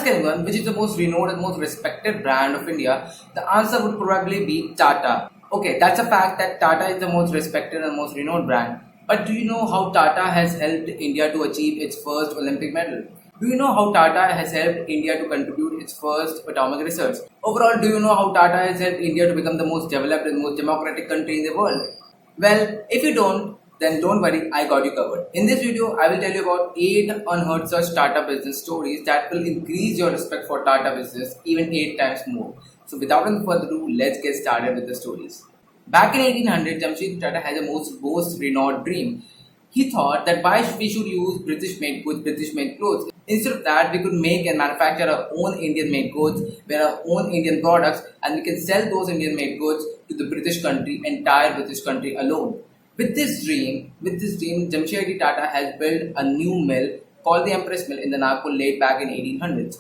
ask anyone which is the most renowned and most respected brand of India, the answer would probably be Tata. Okay, that's a fact that Tata is the most respected and most renowned brand. But do you know how Tata has helped India to achieve its first Olympic medal? Do you know how Tata has helped India to contribute its first atomic research? Overall, do you know how Tata has helped India to become the most developed and most democratic country in the world? Well, if you don't, then don't worry, I got you covered. In this video, I will tell you about 8 unheard such Tata business stories that will increase your respect for Tata business even 8 times more. So without any further ado, let's get started with the stories. Back in 1800, Jamshedji Tata had a most renowned dream. He thought that why we should use British-made goods, British-made clothes. Instead of that, we could make and manufacture our own Indian-made goods, wear our own Indian products, and we can sell those Indian-made goods to the British country, entire British country alone. With this dream, Jamshedji Tata has built a new mill called the Empress Mill in the Nagpur late back in 1800s.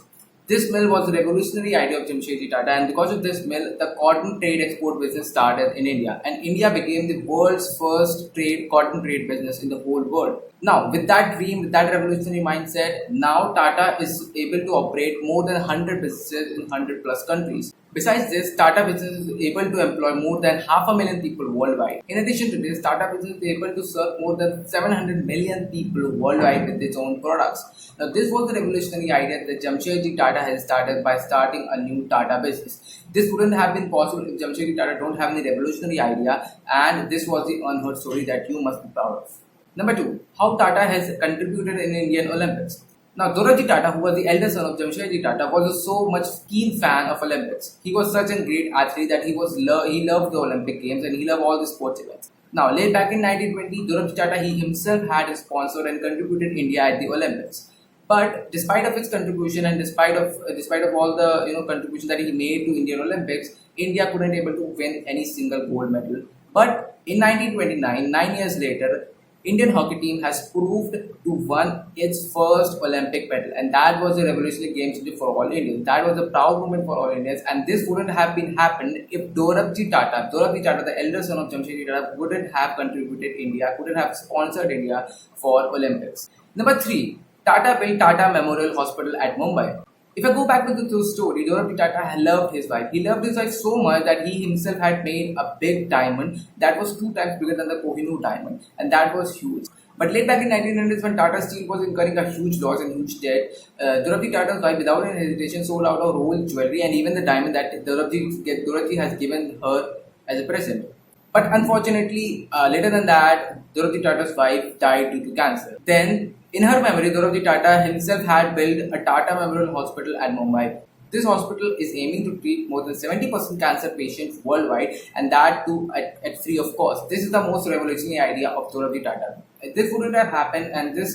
This mill was a revolutionary idea of Jamshedji Tata, and because of this mill, the cotton trade export business started in India, and India became the world's first cotton trade business in the whole world. Now, with that dream, with that revolutionary mindset, now Tata is able to operate more than 100 businesses in 100 plus countries. Besides this, Tata Businesses is able to employ more than 500,000 people worldwide. In addition to this, Tata Businesses is able to serve more than 700 million people worldwide with its own products. Now, this was the revolutionary idea that Jamshedji Tata has started by starting a new Tata business. This wouldn't have been possible if Jamshedji Tata don't have any revolutionary idea, and this was the unheard story that you must be proud of. Number 2. How Tata has contributed in Indian Olympics. Now, Dorabji Tata, who was the elder son of Jamshedji Tata, was a so much keen fan of Olympics. He was such a great athlete that he loved the Olympic Games and he loved all the sports events. Now, late back in 1920, Dorabji Tata he himself had sponsored and contributed India at the Olympics. But despite of his contribution and despite of all the contribution that he made to Indian Olympics, India couldn't able to win any single gold medal. But in 1929, 9 years later, Indian hockey team has proved to won its first Olympic medal, and that was a revolutionary game changer for all Indians. That was a proud moment for all Indians, and this wouldn't have been happened if Dorabji Tata, the elder son of Jamshedji Tata, wouldn't have contributed India, couldn't have sponsored India for Olympics. Number 3, Tata built Tata Memorial Hospital at Mumbai. If I go back to the story, Dorabji Tata loved his wife. He loved his wife so much that he himself had made a big diamond that was 2 times bigger than the Kohinoor diamond, and that was huge. But late back in 1900s, when Tata Steel was incurring a huge loss and huge debt, Dorabji Tata's wife, without any hesitation, sold out her whole jewelry and even the diamond that Dorabji has given her as a present. But unfortunately, later than that, Dorabji Tata's wife died due to cancer. Then, in her memory, Dorabji Tata himself had built a Tata Memorial Hospital at Mumbai. This hospital is aiming to treat more than 70% cancer patients worldwide, and that too at free of cost. This is the most revolutionary idea of Dorabji Tata. This wouldn't have happened, and this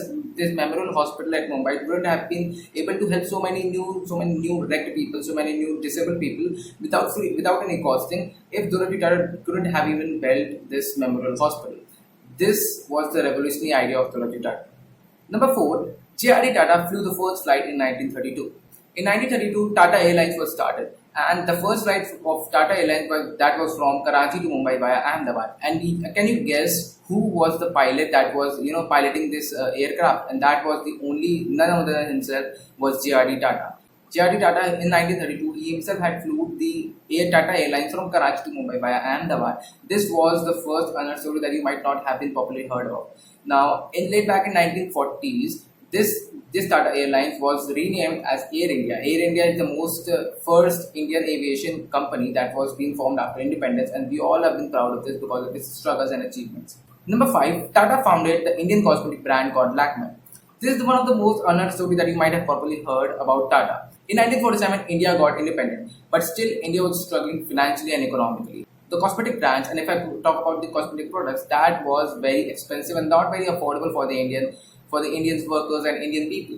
memorial hospital at Mumbai wouldn't have been able to help so many new wrecked people, so many new disabled people without any costing if Dorabji Tata couldn't have even built this memorial hospital. This was the revolutionary idea of Dorabji Tata. Number 4, J.R.D. Tata flew the first flight in 1932. In 1932, Tata Airlines was started, and the first flight of Tata Airlines was from Karachi to Mumbai via Ahmedabad. And can you guess who was the pilot that was piloting this aircraft? And that was none other than himself was J.R.D. Tata. J.R.D. Tata in 1932, he himself had flew the Tata Airlines from Karachi to Mumbai via Ahmedabad. This was the first unheard story that you might not have been popularly heard of. Now, late back in 1940s, this Tata Airlines was renamed as Air India. Air India is the first Indian aviation company that was being formed after independence, and we all have been proud of this because of its struggles and achievements. Number 5, Tata founded the Indian cosmetic brand called Lakme. This is one of the most unheard stories that you might have probably heard about Tata. In 1947, India got independent, but still India was struggling financially and economically. The cosmetic brands, and if I talk about the cosmetic products, that was very expensive and not very affordable for the Indian workers and Indian people.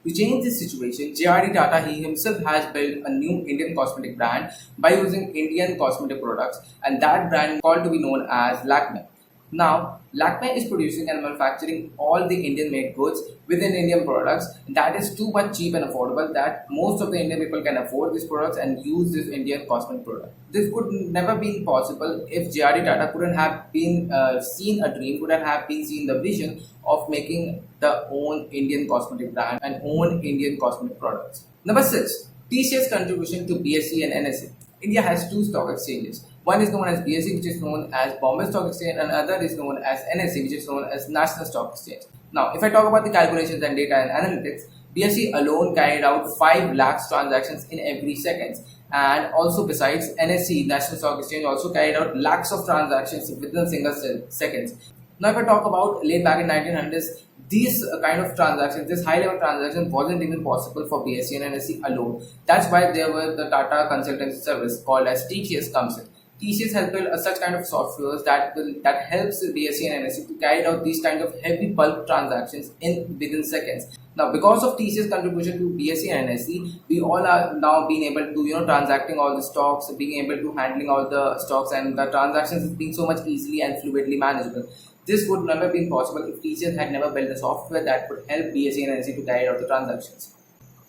To change this situation, J.R.D. Tata he himself has built a new Indian cosmetic brand by using Indian cosmetic products, and that brand is called to be known as Lakme. Now, Lakme is producing and manufacturing all the Indian made goods within Indian products. That is too much cheap and affordable that most of the Indian people can afford these products and use this Indian cosmetic product. This could never be possible if J.R.D. Tata couldn't have been seen a dream, couldn't have been seen the vision of making the own Indian cosmetic brand and own Indian cosmetic products. Number 6. TCS contribution to BSE and NSE. India has two stock exchanges. One is known as BSE, which is known as Bombay Stock Exchange, and another is known as NSE, which is known as National Stock Exchange. Now, if I talk about the calculations and data and analytics, BSE alone carried out 5 lakhs transactions in every second. And also besides, NSE, National Stock Exchange, also carried out lakhs of transactions within single seconds. Now, if I talk about late back in 1900s, these kind of transactions, this high level transaction wasn't even possible for BSE and NSE alone. That's why there was the Tata consultancy service called as TCS comes in. TCS has built such kind of softwares that helps BSE and NSE to carry out these kind of heavy bulk transactions in within seconds. Now, because of TCS contribution to BSE and NSE, we all are now being able to transacting all the stocks, being able to handling all the stocks, and the transactions is being so much easily and fluidly manageable. This would never been possible if TCS had never built a software that could help BSE and NSE to carry out the transactions.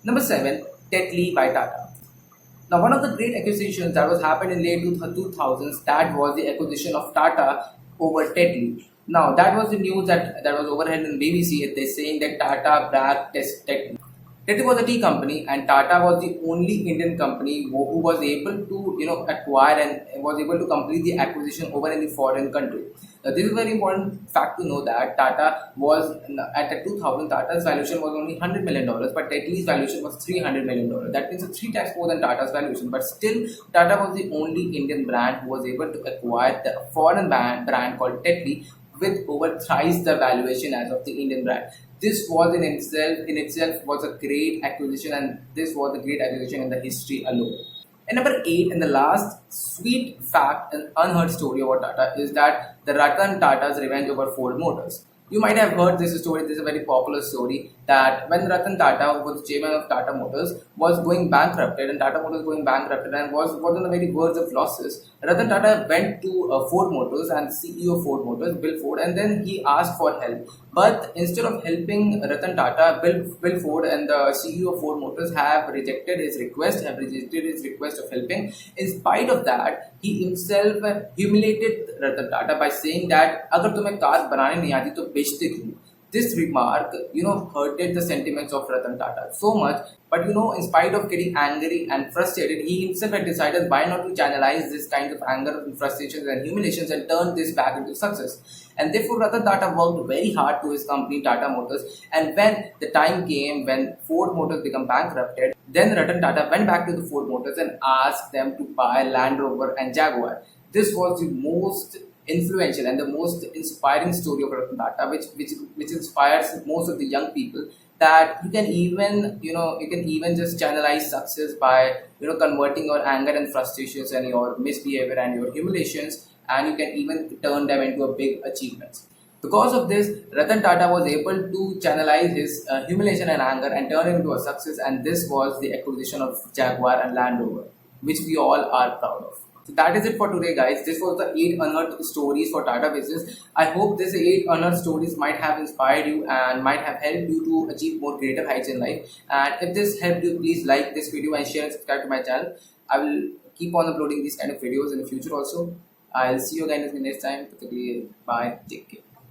Number 7, TETLY by Tata. Now, one of the great acquisitions that was happened in late 2000s, that was the acquisition of Tata over TETLY. Now, that was the news that was overheard in BBC. They're saying that Tata backed TETLY. TETLY was a tea company, and Tata was the only Indian company who was able to acquire and was able to complete the acquisition over in the foreign country. Now, this is a very important fact to know that Tata was at the 2000, Tata's valuation was only $100 million, but TETLY's valuation was $300 million. That means 3 times more than Tata's valuation. But still, Tata was the only Indian brand who was able to acquire the foreign brand called TETLY with over thrice the valuation as of the Indian brand. This was in itself was a great acquisition, and this was a great acquisition in the history alone. And number 8, and the last sweet fact and unheard story about Tata is that the Ratan Tata's revenge over Ford Motors. You might have heard this story. This is a very popular story that when Ratan Tata, who was the chairman of Tata Motors, was going bankrupted, and Tata Motors going bankrupted and was on the very verge of losses, Ratan Tata went to Ford Motors and CEO of Ford Motors, Bill Ford, and then he asked for help. But instead of helping Ratan Tata, Bill Ford and the CEO of Ford Motors have rejected his request of helping. In spite of that, he himself humiliated Ratan Tata by saying that अगर तुम्हें car बनाने नहीं आती तो बेचते क्यों? This remark, hurted the sentiments of Ratan Tata so much. But in spite of getting angry and frustrated, he himself had decided why not to channelize this kind of anger and frustrations and humiliations and turn this back into success. And therefore, Ratan Tata worked very hard to his company, Tata Motors. And when the time came when Ford Motors became bankrupted, then Ratan Tata went back to the Ford Motors and asked them to buy Land Rover and Jaguar. This was the most influential and the most inspiring story of Ratan Tata, which inspires most of the young people, that you can even just channelize success by converting your anger and frustrations and your misbehavior and your humiliations, and you can even turn them into a big achievements. Because of this, Ratan Tata was able to channelize his humiliation and anger and turn it into a success, and this was the acquisition of Jaguar and Land Rover, which we all are proud of. So that is it for today, guys. This was the 8 unearthed stories for Tata Business. I hope these 8 unearthed stories might have inspired you and might have helped you to achieve more greater heights in life. And if this helped you, please like this video and share and subscribe to my channel. I will keep on uploading these kind of videos in the future also. I'll see you again in the next time. Bye. Take care.